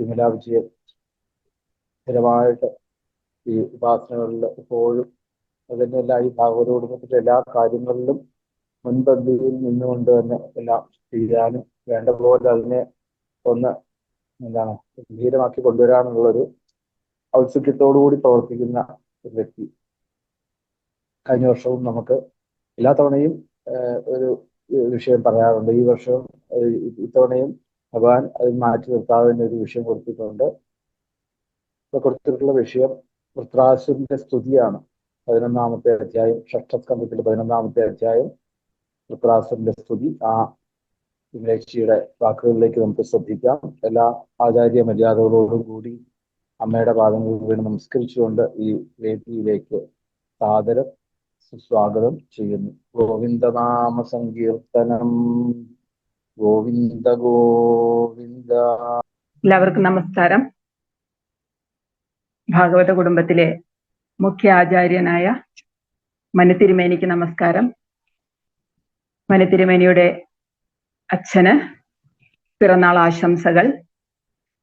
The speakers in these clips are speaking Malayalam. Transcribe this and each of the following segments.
വിമല വിജയൻ സ്ഥിരമായിട്ട് ഈ ഉപാസനകളിൽ എപ്പോഴും അതിനെല്ലാം ഈ ഭാഗവത കുടുംബത്തിലെ എല്ലാ കാര്യങ്ങളിലും മുൻപന്തിയിൽ നിന്നുകൊണ്ട് തന്നെ എല്ലാം ചെയ്യാനും വേണ്ട പോലെ അതിനെ ഒന്ന് ഗംഭീരമാക്കി കൊണ്ടുവരാനുള്ളൊരു ഔത്സുക്യത്തോടുകൂടി പ്രവർത്തിക്കുന്ന ഒരു വ്യക്തി. കഴിഞ്ഞ വർഷവും നമുക്ക് എല്ലാ തവണയും ഒരു വിഷയം പറയാറുണ്ട്. ഈ വർഷവും ഇത്തവണയും ഭഗവാൻ അത് മാറ്റി നിർത്താതെ തന്നെ ഒരു വിഷയം കൊടുത്തിട്ടുണ്ട്. കൊടുത്തിട്ടുള്ള വിഷയം വൃത്രാസുരന്റെ സ്തുതിയാണ്. 11-ാമത്തെ അധ്യായം, ഷഷ്ഠസ്കന്ധത്തിലെ 11-ാമത്തെ അധ്യായം വൃത്രാസുരന്റെ സ്തുതി. ആ വിമലേച്ചിയുടെ വാക്കുകളിലേക്ക് നമുക്ക് ശ്രദ്ധിക്കാം. എല്ലാ ആചാര്യ മര്യാദകളോടും കൂടി അമ്മയുടെ പാദങ്ങളിൽ വീണ് നമസ്കരിച്ചുകൊണ്ട് ഈ വേദിയിലേക്ക് സാദരം സ്വാഗതം ചെയ്യുന്നു. ഗോവിന്ദനാമ സങ്കീർത്തനം. ഗോവിന്ദ ഗോവിന്ദ. എല്ലാവർക്കും നമസ്കാരം. ഭാഗവത കുടുംബത്തിലെ മുഖ്യ ആചാര്യനായ മനത്തിരുമേനിക്ക് നമസ്കാരം. മനത്തിരുമേനിയുടെ അച്ഛന് പിറന്നാൾ ആശംസകൾ.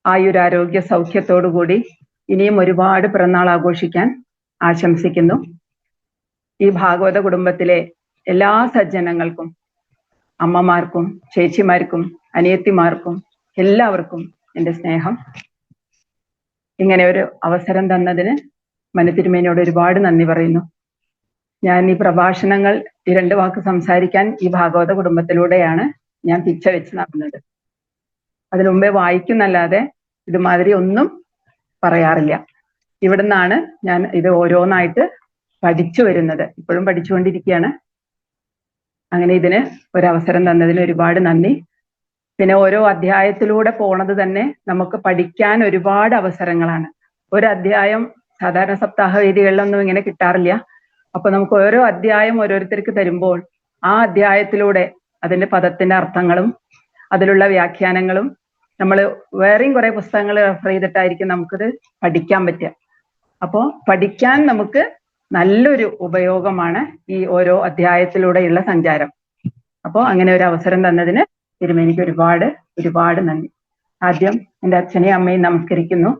ആയുരാരോഗ്യ സൗഖ്യത്തോടുകൂടി ഇനിയും ഒരുപാട് പിറന്നാൾ ആഘോഷിക്കാൻ ആശംസിക്കുന്നു. ഈ ഭാഗവത കുടുംബത്തിലെ എല്ലാ സജ്ജനങ്ങൾക്കും, അമ്മമാർക്കും ചേച്ചിമാർക്കും അനിയത്തിമാർക്കും എല്ലാവർക്കും എൻ്റെ സ്നേഹം. ഇങ്ങനെ ഒരു അവസരം തന്നതിന് മനത്തിരുമേനിയോട് ഒരുപാട് നന്ദി പറയുന്നു. ഞാൻ ഈ പ്രഭാഷണങ്ങൾ ഈ 2 വാക്ക് സംസാരിക്കാൻ ഈ ഭാഗവത കുടുംബത്തിലൂടെയാണ് ഞാൻ പിച്ച വെച്ച് നടന്നത്. അതിനു മുമ്പേ വായിക്കുന്നല്ലാതെ ഇതുമാതിരി ഒന്നും പറയാറില്ല. ഇവിടുന്നാണ് ഞാൻ ഇത് ഓരോന്നായിട്ട് പഠിച്ചു വരുന്നത്. ഇപ്പോഴും പഠിച്ചുകൊണ്ടിരിക്കുകയാണ്. അങ്ങനെ ഇതിന് ഒരവസരം തന്നതിന് ഒരുപാട് നന്ദി. പിന്നെ ഓരോ അധ്യായത്തിലൂടെ പോണത് തന്നെ നമുക്ക് പഠിക്കാൻ ഒരുപാട് അവസരങ്ങളാണ്. ഒരു അധ്യായം സാധാരണ സപ്താഹ വേദികളിലൊന്നും ഇങ്ങനെ കിട്ടാറില്ല. അപ്പൊ നമുക്ക് ഓരോ അധ്യായം ഓരോരുത്തർക്ക് തരുമ്പോൾ ആ അധ്യായത്തിലൂടെ അതിന്റെ പദത്തിന്റെ അർത്ഥങ്ങളും അതിലുള്ള വ്യാഖ്യാനങ്ങളും നമ്മൾ വേറെയും കുറെ പുസ്തകങ്ങൾ റെഫർ ചെയ്തിട്ടായിരിക്കും നമുക്കിത് പഠിക്കാൻ പറ്റുക. അപ്പോൾ പഠിക്കാൻ നമുക്ക് നല്ലൊരു ഉപയോഗമാണ് ഈ ഓരോ അധ്യായത്തിലൂടെയുള്ള സഞ്ചാരം. അപ്പോൾ അങ്ങനെ ഒരു അവസരം തന്നതിന് തിരുമേനിക്ക് ഒരുപാട് നന്ദി. ആദ്യം എൻ്റെ അച്ഛനെയും അമ്മയും നമസ്കരിക്കുന്നു.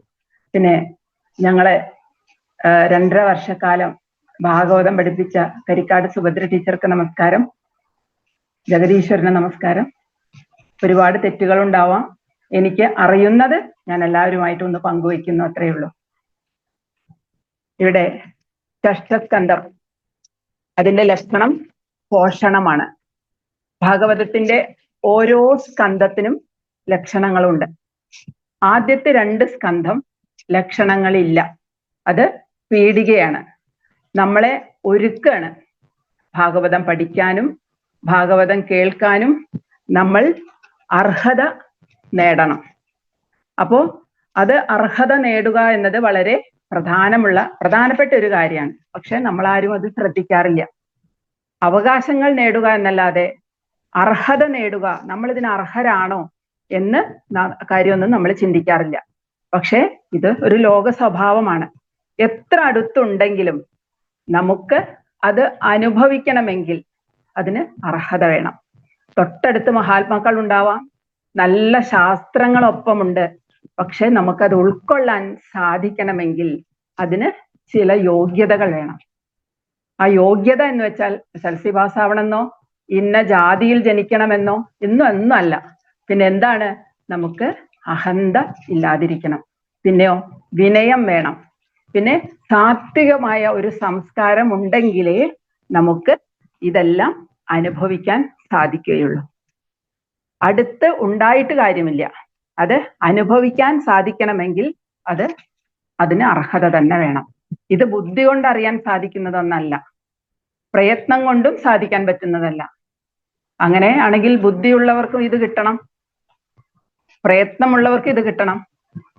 പിന്നെ ഞങ്ങളെ 2.5 വർഷക്കാലം ഭാഗവതം പഠിപ്പിച്ച കരിക്കാട് സുഭദ്ര ടീച്ചർക്ക് നമസ്കാരം. ജഗദീശ്വരന് നമസ്കാരം. ഒരുപാട് തെറ്റുകളുണ്ടാവാം. എനിക്ക് അറിയുന്നത് ഞാൻ എല്ലാവരുമായിട്ടൊന്ന് പങ്കുവയ്ക്കുന്നു, അത്രയേ ഉള്ളൂ. ഇവിടെ ഷഷ്ഠസ്കന്ധം, അതിന്റെ ലക്ഷണം പോഷണമാണ്. ഭാഗവതത്തിന്റെ ഓരോ സ്കന്ധത്തിനും ലക്ഷണങ്ങളുണ്ട്. ആദ്യത്തെ 2 സ്കന്ധം ലക്ഷണങ്ങളില്ല. അത് പീഠികയാണ്, നമ്മളെ ഒരുക്കാണ്. ഭാഗവതം പഠിക്കാനും ഭാഗവതം കേൾക്കാനും നമ്മൾ അർഹത നേടണം. അപ്പോ അത് അർഹത നേടുക എന്നത് വളരെ പ്രധാനപ്പെട്ട ഒരു കാര്യമാണ്. പക്ഷെ നമ്മളാരും അത് ശ്രദ്ധിക്കാറില്ല. അവകാശങ്ങൾ നേടുക എന്നല്ലാതെ അർഹത നേടുക, നമ്മൾ ഇതിന് അർഹരാണോ എന്ന് കാര്യമൊന്നും നമ്മൾ ചിന്തിക്കാറില്ല. പക്ഷെ ഇത് ഒരു ലോക സ്വഭാവമാണ്. എത്ര അടുത്തുണ്ടെങ്കിലും നമുക്ക് അത് അനുഭവിക്കണമെങ്കിൽ അതിന് അർഹത വേണം. തൊട്ടടുത്ത് മഹാത്മാക്കൾ ഉണ്ടാവാം, നല്ല ശാസ്ത്രങ്ങളൊപ്പമുണ്ട്. പക്ഷെ നമുക്കത് ഉൾക്കൊള്ളാൻ സാധിക്കണമെങ്കിൽ അതിന് ചില യോഗ്യതകൾ വേണം. ആ യോഗ്യത എന്ന് വെച്ചാൽ SLC പാസ്സാവണമെന്നോ ഇന്ന ജാതിയിൽ ജനിക്കണമെന്നോ ഒന്നും അല്ല. പിന്നെ എന്താണ്? നമുക്ക് അഹന്ത ഇല്ലാതിരിക്കണം. പിന്നെയോ വിനയം വേണം. പിന്നെ സാത്വികമായ ഒരു സംസ്കാരം ഉണ്ടെങ്കിലേ നമുക്ക് ഇതെല്ലാം അനുഭവിക്കാൻ സാധിക്കുകയുള്ളൂ. അടുത്ത് ഉണ്ടായിട്ട് കാര്യമില്ല. അത് അനുഭവിക്കാൻ സാധിക്കണമെങ്കിൽ അതിന് അർഹത തന്നെ വേണം. ഇത് ബുദ്ധി കൊണ്ട് അറിയാൻ സാധിക്കുന്നതൊന്നല്ല, പ്രയത്നം കൊണ്ടും സാധിക്കാൻ പറ്റുന്നതല്ല. അങ്ങനെ ആണെങ്കിൽ ബുദ്ധിയുള്ളവർക്കും ഇത് കിട്ടണം, പ്രയത്നമുള്ളവർക്ക് ഇത് കിട്ടണം.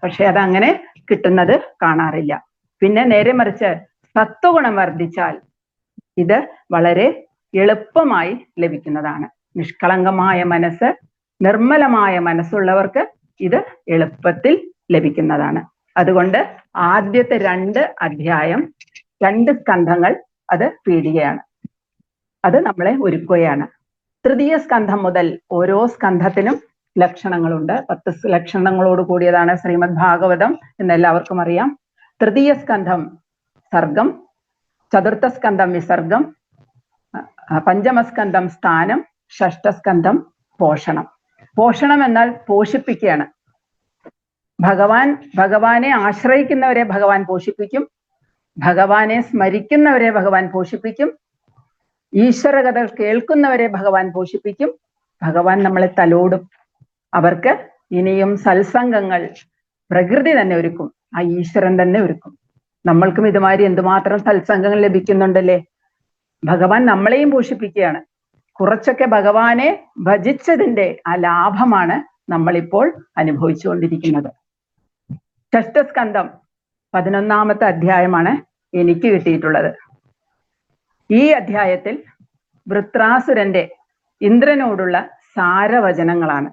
പക്ഷെ അതങ്ങനെ കിട്ടുന്നത് കാണാറില്ല. പിന്നെ നേരെ മറിച്ച് സത്വഗുണം വർദ്ധിച്ചാൽ ഇത് വളരെ എളുപ്പമായി ലഭിക്കുന്നതാണ്. നിഷ്കളങ്കമായ മനസ്സ്, നിർമ്മലമായ മനസ്സുള്ളവർക്ക് ഇത് എളുപ്പത്തിൽ ലഭിക്കുന്നതാണ്. അതുകൊണ്ട് ആദ്യത്തെ 2 അധ്യായം, 2 സ്കന്ധങ്ങൾ അത് പീഠികയാണ്. അത് നമ്മളെ ഒരുക്കുകയാണ്. തൃതീയ സ്കന്ധം മുതൽ ഓരോ സ്കന്ധത്തിനും ലക്ഷണങ്ങളുണ്ട്. 10 ലക്ഷണങ്ങളോട് കൂടിയതാണ് ശ്രീമദ് ഭാഗവതം എന്ന് എല്ലാവർക്കും അറിയാം. തൃതീയ സ്കന്ധം സർഗം, ചതുർത്ഥ സ്കന്ധം വിസർഗം, പഞ്ചമസ്കന്ധം സ്ഥാനം, ഷഷ്ഠസ്കന്ധം പോഷണം. പോഷണം എന്നാൽ പോഷിപ്പിക്കുകയാണ്. ഭഗവാനെ ആശ്രയിക്കുന്നവരെ ഭഗവാൻ പോഷിപ്പിക്കും, ഭഗവാനെ സ്മരിക്കുന്നവരെ ഭഗവാൻ പോഷിപ്പിക്കും, ഈശ്വരകഥകൾ കേൾക്കുന്നവരെ ഭഗവാൻ പോഷിപ്പിക്കും, ഭഗവാൻ നമ്മളെ തലോടും. അവർക്ക് ഇനിയും സത്സംഗങ്ങൾ പ്രകൃതി തന്നെ ഒരുക്കും, ആ ഈശ്വരൻ തന്നെ ഒരുക്കും. നമ്മൾക്കും ഇതുമാതിരി എന്തുമാത്രം സത്സംഗങ്ങൾ ലഭിക്കുന്നുണ്ടല്ലേ. ഭഗവാൻ നമ്മളെയും പോഷിപ്പിക്കുകയാണ്. കുറച്ചൊക്കെ ഭഗവാനെ ഭജിച്ചതിന്റെ ആ ലാഭമാണ് നമ്മളിപ്പോൾ അനുഭവിച്ചുകൊണ്ടിരിക്കുന്നത്. ഷഷ്ഠസ്കന്ധം 11ാമത്തെ അധ്യായമാണ് എനിക്ക് കിട്ടിയിട്ടുള്ളത്. ഈ അധ്യായത്തിൽ വൃത്രാസുരന്റെ ഇന്ദ്രനോടുള്ള സാരവചനങ്ങളാണ്.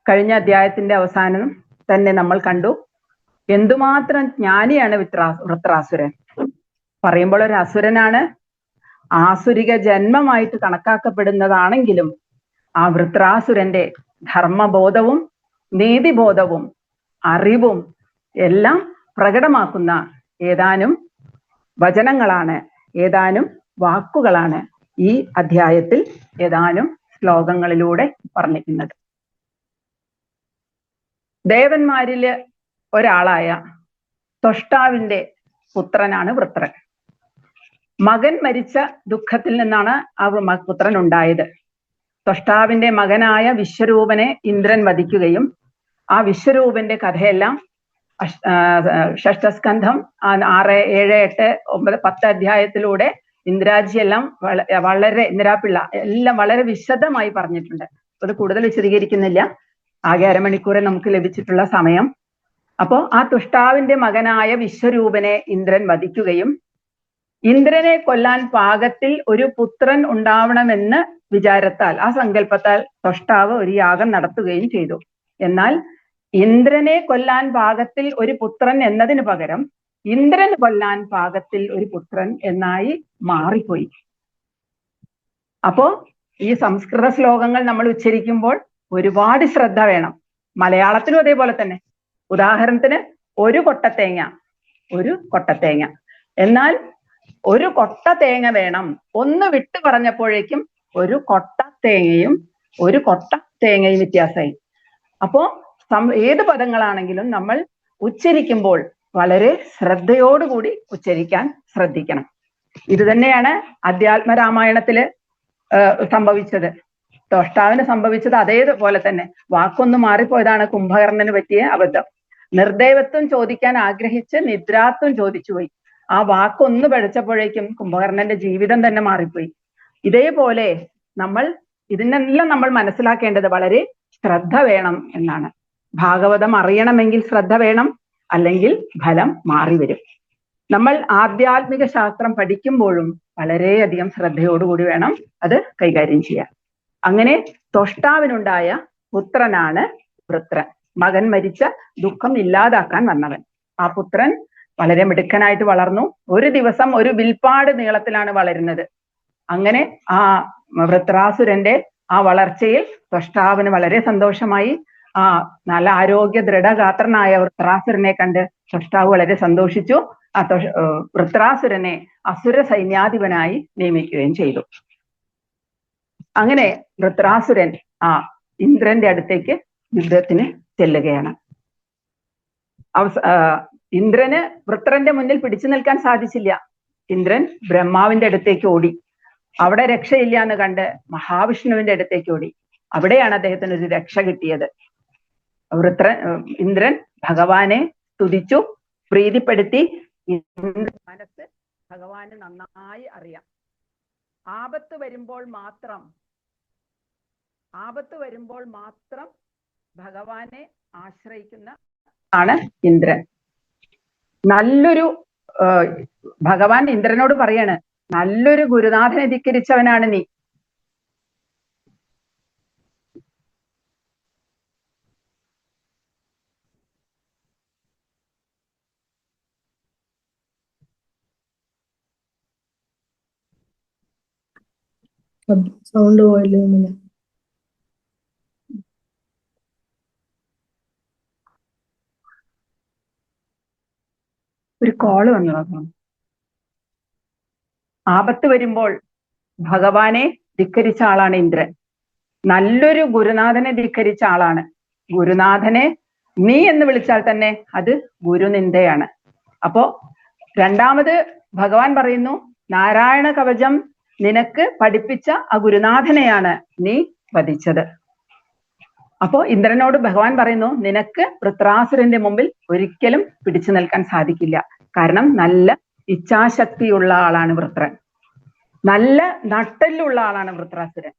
കഴിഞ്ഞ അധ്യായത്തിന്റെ അവസാനം തന്നെ നമ്മൾ കണ്ടു എന്തുമാത്രം ജ്ഞാനിയാണ് വൃത്രാസുരൻ. പറയുമ്പോൾ ഒരു അസുരനാണ്, ആസുരിക ജന്മമായിട്ട് കണക്കാക്കപ്പെടുന്നതാണെങ്കിലും ആ വൃത്രാസുരന്റെ ധർമ്മബോധവും നീതിബോധവും അറിവും എല്ലാം പ്രകടമാക്കുന്ന ഏതാനും വചനങ്ങളാണ്, ഏതാനും വാക്കുകളാണ് ഈ അധ്യായത്തിൽ ഏതാനും ശ്ലോകങ്ങളിലൂടെ വർണ്ണിക്കുന്നത്. ദേവന്മാരില് ഒരാളായ ത്വഷ്ടാവിന്റെ പുത്രനാണ് വൃത്രൻ. മകൻ മരിച്ച ദുഃഖത്തിൽ നിന്നാണ് ആ പുത്രൻ ഉണ്ടായത്. ത്വഷ്ടാവിന്റെ മകനായ വിശ്വരൂപനെ ഇന്ദ്രൻ വധിക്കുകയും ആ വിശ്വരൂപന്റെ കഥയെല്ലാം ഷഷ്ഠസ്കന്ധം 6, 7, 8, 9, 10 അധ്യായത്തിലൂടെ ഇന്ദ്രാജിയെല്ലാം വളരെ ഇന്ദ്രാപിള്ള എല്ലാം വളരെ വിശദമായി പറഞ്ഞിട്ടുണ്ട്. അത് കൂടുതൽ വിശദീകരിക്കുന്നില്ല, ആകെ അരമണിക്കൂറെ നമുക്ക് ലഭിച്ചിട്ടുള്ള സമയം. അപ്പോ ആ തുഷ്ടാവിന്റെ മകനായ വിശ്വരൂപനെ ഇന്ദ്രൻ വധിക്കുകയും ഇന്ദ്രനെ കൊല്ലാൻ പാകത്തിൽ ഒരു പുത്രൻ ഉണ്ടാവണമെന്ന് വിചാരത്താൽ, ആ സങ്കല്പത്താൽ ത്വഷ്ടാവ് ഒരു യാഗം നടത്തുകയും ചെയ്തു. എന്നാൽ ഇന്ദ്രനെ കൊല്ലാൻ പാകത്തിൽ ഒരു പുത്രൻ എന്നതിന് പകരം ഇന്ദ്രന് കൊല്ലാൻ പാകത്തിൽ ഒരു പുത്രൻ എന്നായി മാറിപ്പോയി. അപ്പോ ഈ സംസ്കൃത ശ്ലോകങ്ങൾ നമ്മൾ ഉച്ചരിക്കുമ്പോൾ ഒരുപാട് ശ്രദ്ധ വേണം. മലയാളത്തിലും അതേപോലെ തന്നെ. ഉദാഹരണത്തിന് ഒരു കൊട്ടത്തേങ്ങ എന്നാൽ ഒരു കൊട്ട തേങ്ങ വേണം. ഒന്ന് വിട്ടു പറഞ്ഞപ്പോഴേക്കും ഒരു കൊട്ട തേങ്ങയും ഒരു കൊട്ട തേങ്ങയും വ്യത്യാസമായി. അപ്പോ ഏത് പദങ്ങളാണെങ്കിലും നമ്മൾ ഉച്ചരിക്കുമ്പോൾ വളരെ ശ്രദ്ധയോടുകൂടി ഉച്ചരിക്കാൻ ശ്രദ്ധിക്കണം. ഇത് തന്നെയാണ് അധ്യാത്മരാമായണത്തില് സംഭവിച്ചത്. ത്വഷ്ടാവിന് സംഭവിച്ചത് അതേപോലെ തന്നെ. വാക്കൊന്ന് മാറിപ്പോയതാണ് കുംഭകർണന് പറ്റിയ അബദ്ധം. നിർദൈവത്വം ചോദിക്കാൻ ആഗ്രഹിച്ച് നിദ്രാത്വം ചോദിച്ചുപോയി. ആ വാക്കൊന്ന് പഠിച്ചപ്പോഴേക്കും കുംഭകർണന്റെ ജീവിതം തന്നെ മാറിപ്പോയി. ഇതേപോലെ ഇതിനെല്ലാം നമ്മൾ മനസ്സിലാക്കേണ്ടത് വളരെ ശ്രദ്ധ വേണം എന്നാണ്. ഭാഗവതം അറിയണമെങ്കിൽ ശ്രദ്ധ വേണം, അല്ലെങ്കിൽ ഫലം മാറി വരും. നമ്മൾ ആധ്യാത്മിക ശാസ്ത്രം പഠിക്കുമ്പോഴും വളരെയധികം ശ്രദ്ധയോടുകൂടി വേണം അത് കൈകാര്യം ചെയ്യാൻ. അങ്ങനെ ത്വഷ്ടാവിനുണ്ടായ പുത്രനാണ് വൃത്രൻ. മകൻ മരിച്ച ദുഃഖം ഇല്ലാതാക്കാൻ വന്നവൻ. ആ പുത്രൻ വളരെ മിടുക്കനായിട്ട് വളർന്നു. ഒരു ദിവസം ഒരു വിൽപ്പാട് നീളത്തിലാണ് വളരുന്നത്. അങ്ങനെ ആ വൃത്രാസുരന്റെ ആ വളർച്ചയിൽ ത്വഷ്ടാവിന് വളരെ സന്തോഷമായി. ആ നല്ല ആരോഗ്യ ദൃഢഗാത്രനായ വൃത്രാസുരനെ കണ്ട് ത്വഷ്ടാവ് വളരെ സന്തോഷിച്ചു. ആ വൃത്രാസുരനെ അസുര സൈന്യാധിപനായി നിയമിക്കുകയും ചെയ്തു. അങ്ങനെ വൃത്രാസുരൻ ആ ഇന്ദ്രന്റെ അടുത്തേക്ക് യുദ്ധത്തിന് ചെല്ലുകയാണ്. ഇന്ദ്രന് വൃത്രന്റെ മുന്നിൽ പിടിച്ചു നിൽക്കാൻ സാധിച്ചില്ല. ഇന്ദ്രൻ ബ്രഹ്മാവിന്റെ അടുത്തേക്ക് ഓടി. അവിടെ രക്ഷയില്ല എന്ന് കണ്ട് മഹാവിഷ്ണുവിന്റെ അടുത്തേക്ക് ഓടി. അവിടെയാണ് അദ്ദേഹത്തിന് ഒരു രക്ഷ കിട്ടിയത്. ഇന്ദ്രൻ ഭഗവാനെ സ്തുതിച്ചു, പ്രീതിപ്പെടുത്തി. മനസ്സ് ഭഗവാന് നന്നായി അറിയാം. ആപത്ത് വരുമ്പോൾ മാത്രം ഭഗവാനെ ആശ്രയിക്കുന്ന ആണ് ഇന്ദ്രൻ. നല്ലൊരു ഭഗവാൻ ഇന്ദ്രനോട് പറയാണ്, നല്ലൊരു ഗുരുനാഥനെ ധിക്കരിച്ചവനാണ് നീ. സൗണ്ട് പോയല്ലോ. ഒരു കോള് വന്നു നോക്കണം. ആപത്ത് വരുമ്പോൾ ഭഗവാനെ ധിക്കരിച്ച ആളാണ് ഇന്ദ്രൻ. നല്ലൊരു ഗുരുനാഥനെ ധിക്കരിച്ച ആളാണ്. ഗുരുനാഥനെ നീ എന്ന് വിളിച്ചാൽ തന്നെ അത് ഗുരുനിന്ദയാണ്. അപ്പോ രണ്ടാമത് ഭഗവാൻ പറയുന്നു, നാരായണ കവചം നിനക്ക് പഠിപ്പിച്ച ആ ഗുരുനാഥനെയാണ് നീ വധിച്ചത്. അപ്പോ ഇന്ദ്രനോട് ഭഗവാൻ പറയുന്നു, നിനക്ക് വൃത്രാസുരന്റെ മുമ്പിൽ ഒരിക്കലും പിടിച്ചു നിൽക്കാൻ സാധിക്കില്ല. കാരണം നല്ല ഇച്ഛാശക്തിയുള്ള ആളാണ് വൃത്രൻ, നല്ല നട്ടെല്ലുള്ള ആളാണ് വൃത്രാസുരൻ.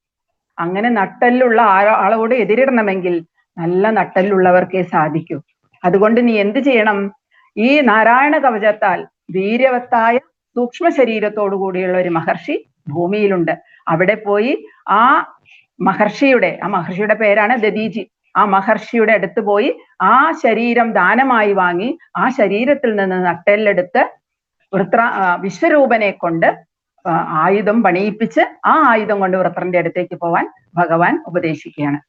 അങ്ങനെ നട്ടെല്ലുള്ള ആളോട് എതിരിടണമെങ്കിൽ നല്ല നട്ടെല്ലുള്ളവർക്കേ സാധിക്കൂ. അതുകൊണ്ട് നീ എന്ത് ചെയ്യണം? ഈ നാരായണ കവചത്താൽ വീര്യവത്തായ സൂക്ഷ്മ ശരീരത്തോടു കൂടിയുള്ള ഒരു മഹർഷി ഭൂമിയിലുണ്ട്. അവിടെ പോയി ആ മഹർഷിയുടെ പേരാണ് ദദീജി. ആ മഹർഷിയുടെ അടുത്ത് പോയി ആ ശരീരം ദാനമായി വാങ്ങി ആ ശരീരത്തിൽ നിന്ന് നട്ടെല്ലെടുത്ത് വിശ്വരൂപനെ കൊണ്ട് ആയുധം പണിയിപ്പിച്ച് ആ ആയുധം കൊണ്ട് വൃത്രന്റെ അടുത്തേക്ക് പോവാൻ ഭഗവാൻ ഉപദേശിക്കുകയാണ്.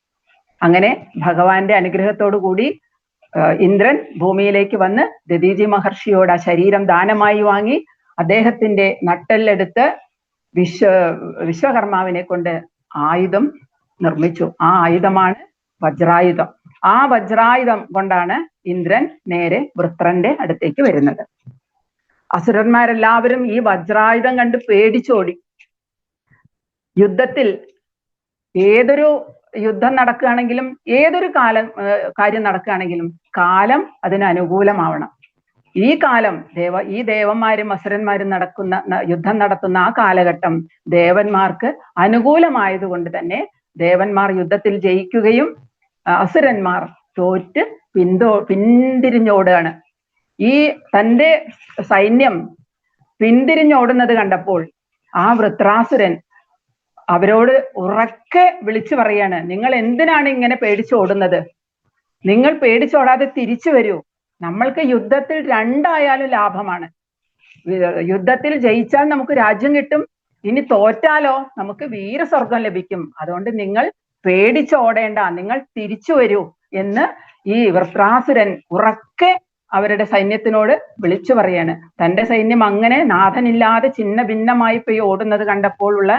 അങ്ങനെ ഭഗവാന്റെ അനുഗ്രഹത്തോടു കൂടി ഇന്ദ്രൻ ഭൂമിയിലേക്ക് വന്ന് ദദീജി മഹർഷിയോട് ആ ശരീരം ദാനമായി വാങ്ങി അദ്ദേഹത്തിന്റെ നട്ടെല്ലെടുത്ത് വിശ്വകർമാവിനെ കൊണ്ട് ആയുധം നിർമ്മിച്ചു. ആ ആയുധമാണ് വജ്രായുധം. ആ വജ്രായുധം കൊണ്ടാണ് ഇന്ദ്രൻ നേരെ വൃത്രന്റെ അടുത്തേക്ക് വരുന്നത്. അസുരന്മാരെല്ലാവരും ഈ വജ്രായുധം കണ്ട് പേടിച്ചോടി. യുദ്ധത്തിൽ ഏതൊരു യുദ്ധം നടക്കുകയാണെങ്കിലും ഏതൊരു കാര്യം നടക്കുകയാണെങ്കിലും കാലം അതിന് അനുകൂലമാവണം. ഈ കാലം ഈ ദേവന്മാരും അസുരന്മാരും യുദ്ധം നടത്തുന്ന ആ കാലഘട്ടം ദേവന്മാർക്ക് അനുകൂലമായതുകൊണ്ട് തന്നെ ദേവന്മാർ യുദ്ധത്തിൽ ജയിക്കുകയും അസുരന്മാർ തോറ്റ് പിന്തിരിഞ്ഞോടുകയാണ്. ഈ തന്റെ സൈന്യം പിന്തിരിഞ്ഞോടുന്നത് കണ്ടപ്പോൾ ആ വൃത്രാസുരൻ അവരോട് ഉറക്കെ വിളിച്ചു പറയാണ്, നിങ്ങൾ എന്തിനാണ് ഇങ്ങനെ പേടിച്ചോടുന്നത്? നിങ്ങൾ പേടിച്ചോടാതെ തിരിച്ചു വരൂ. നമ്മൾക്ക് യുദ്ധത്തിൽ രണ്ടായാലും ലാഭമാണ്. യുദ്ധത്തിൽ ജയിച്ചാൽ നമുക്ക് രാജ്യം കിട്ടും, ഇനി തോറ്റാലോ നമുക്ക് വീരസ്വർഗം ലഭിക്കും. അതുകൊണ്ട് നിങ്ങൾ പേടിച്ചോടേണ്ട, നിങ്ങൾ തിരിച്ചു വരൂ എന്ന് ഈ വൃത്രാസുരൻ ഉറക്കെ അവരുടെ സൈന്യത്തിനോട് വിളിച്ചു പറയാണ്. തന്റെ സൈന്യം അങ്ങനെ നാഥനില്ലാതെ ചിന്ന ഭിന്നമായി പോയി ഓടുന്നത് കണ്ടപ്പോഴുള്ള